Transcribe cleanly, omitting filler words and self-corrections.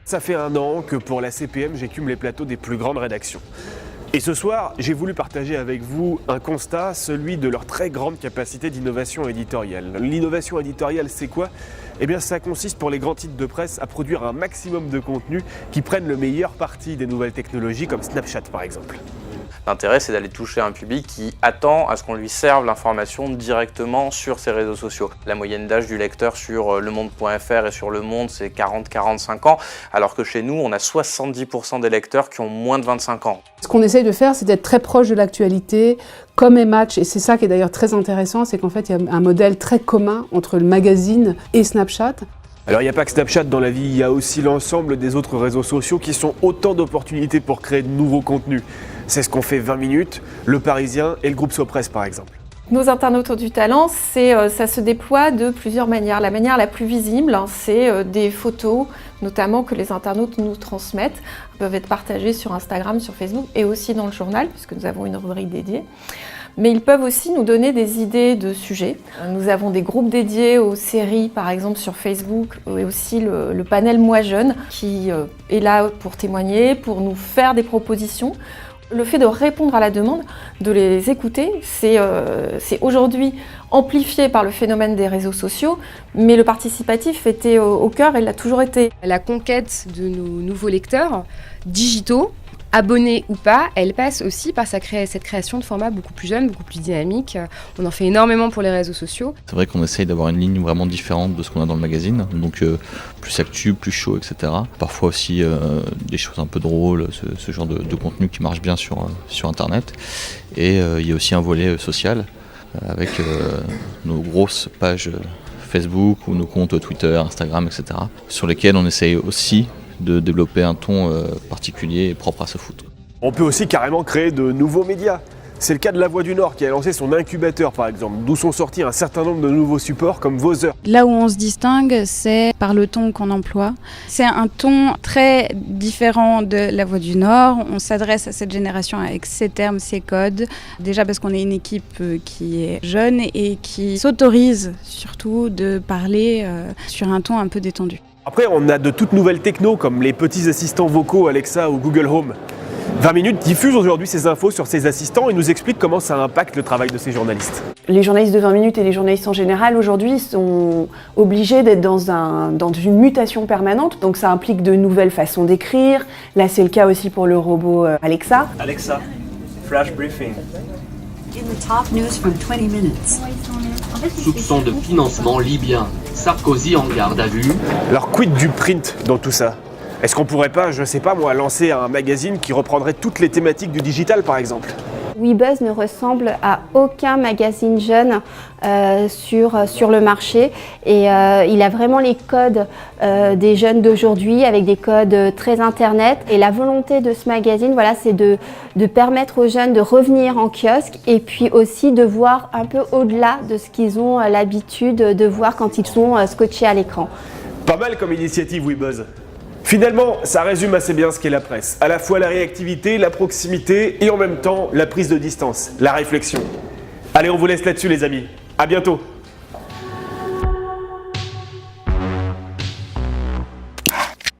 Ça fait 1 an que pour la CPM, j'écume les plateaux des plus grandes rédactions. Et ce soir, j'ai voulu partager avec vous un constat, celui de leur très grande capacité d'innovation éditoriale. L'innovation éditoriale, c'est quoi ? Eh bien, ça consiste pour les grands titres de presse à produire un maximum de contenus qui prennent le meilleur parti des nouvelles technologies comme Snapchat par exemple. L'intérêt, c'est d'aller toucher un public qui attend à ce qu'on lui serve l'information directement sur ses réseaux sociaux. La moyenne d'âge du lecteur sur lemonde.fr et sur Le Monde, c'est 40-45 ans, alors que chez nous, on a 70% des lecteurs qui ont moins de 25 ans. Ce qu'on essaye de faire, c'est d'être très proche de l'actualité, comme Match, et c'est ça qui est d'ailleurs très intéressant, c'est qu'en fait, il y a un modèle très commun entre le magazine et Snapchat. Alors il n'y a pas que Snapchat dans la vie, il y a aussi l'ensemble des autres réseaux sociaux qui sont autant d'opportunités pour créer de nouveaux contenus. C'est ce qu'ont fait 20 minutes, Le Parisien et le groupe Sopress par exemple. Nos internautes ont du talent, ça se déploie de plusieurs manières. La manière la plus visible, c'est des photos, notamment que les internautes nous transmettent, peuvent être partagées sur Instagram, sur Facebook et aussi dans le journal, puisque nous avons une rubrique dédiée. Mais ils peuvent aussi nous donner des idées de sujets. Nous avons des groupes dédiés aux séries, par exemple sur Facebook, et aussi le panel Moi Jeune, qui est là pour témoigner, pour nous faire des propositions. Le fait de répondre à la demande, de les écouter, c'est aujourd'hui amplifié par le phénomène des réseaux sociaux, mais le participatif était au cœur et l'a toujours été. La conquête de nos nouveaux lecteurs digitaux, abonnés ou pas, elle passe aussi par cette création de formats beaucoup plus jeunes, beaucoup plus dynamiques. On en fait énormément pour les réseaux sociaux. C'est vrai qu'on essaye d'avoir une ligne vraiment différente de ce qu'on a dans le magazine, donc plus actu, plus chaud, etc. Parfois aussi des choses un peu drôles, ce genre de contenu qui marche bien sur Internet. Et il y a aussi un volet social avec nos grosses pages Facebook ou nos comptes Twitter, Instagram, etc. sur lesquels on essaye aussi de développer un ton particulier et propre à ce foot. On peut aussi carrément créer de nouveaux médias. C'est le cas de La Voix du Nord qui a lancé son incubateur par exemple, d'où sont sortis un certain nombre de nouveaux supports comme Vos Heures. Là où on se distingue, c'est par le ton qu'on emploie. C'est un ton très différent de La Voix du Nord. On s'adresse à cette génération avec ses termes, ses codes. Déjà parce qu'on est une équipe qui est jeune et qui s'autorise surtout de parler sur un ton un peu détendu. Après, on a de toutes nouvelles technos comme les petits assistants vocaux Alexa ou Google Home. 20 minutes diffuse aujourd'hui ces infos sur ces assistants et nous explique comment ça impacte le travail de ces journalistes. Les journalistes de 20 minutes et les journalistes en général aujourd'hui sont obligés d'être dans une mutation permanente. Donc ça implique de nouvelles façons d'écrire. Là c'est le cas aussi pour le robot Alexa. Alexa, flash briefing. In the top news from 20 minutes. Soupçon de financement libyen. Sarkozy en garde à vue. Alors quid du print dans tout ça ? Est-ce qu'on pourrait pas, je sais pas moi, lancer un magazine qui reprendrait toutes les thématiques du digital par exemple ? WeBuzz ne ressemble à aucun magazine jeune sur le marché et il a vraiment les codes des jeunes d'aujourd'hui avec des codes très internet. Et la volonté de ce magazine, voilà, c'est de permettre aux jeunes de revenir en kiosque et puis aussi de voir un peu au-delà de ce qu'ils ont l'habitude de voir quand ils sont scotchés à l'écran. Pas mal comme initiative WeBuzz. Finalement, ça résume assez bien ce qu'est la presse. À la fois la réactivité, la proximité et en même temps la prise de distance, la réflexion. Allez, on vous laisse là-dessus les amis. À bientôt.